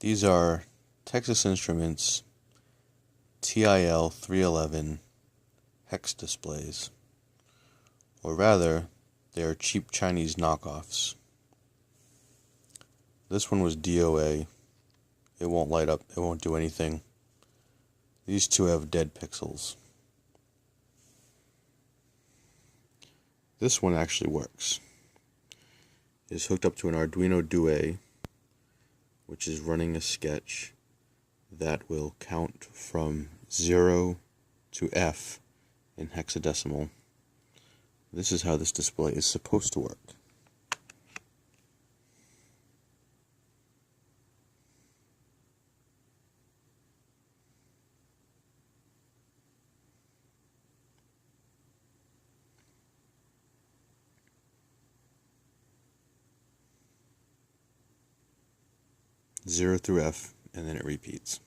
These are Texas Instruments TIL311 hex displays, or rather, they are cheap Chinese knockoffs. This one was DOA. It won't light up, it won't do anything. These two have dead pixels. This one actually works. It is hooked up to an Arduino Due, which is running a sketch that will count from 0 to F in hexadecimal. This is how this display is supposed to work. Zero through F, and then it repeats.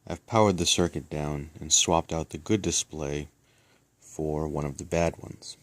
I've powered the circuit down and swapped out the good display for one of the bad ones.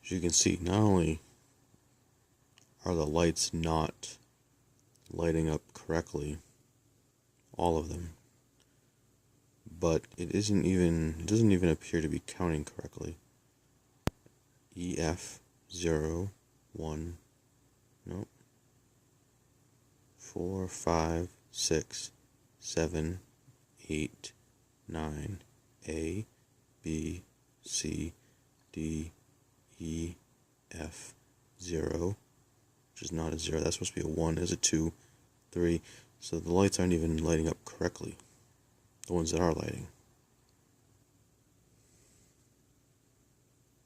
As you can see, not only are the lights not lighting up correctly, all of them, but it doesn't even appear to be counting correctly. EF 0, 1, nope, 4, 5, 6, 7, 8, 9, A, B, C, D, E, F, 0, which is not a 0, that's supposed to be a 1, is a 2, 3, so the lights aren't even lighting up correctly, the ones that are lighting.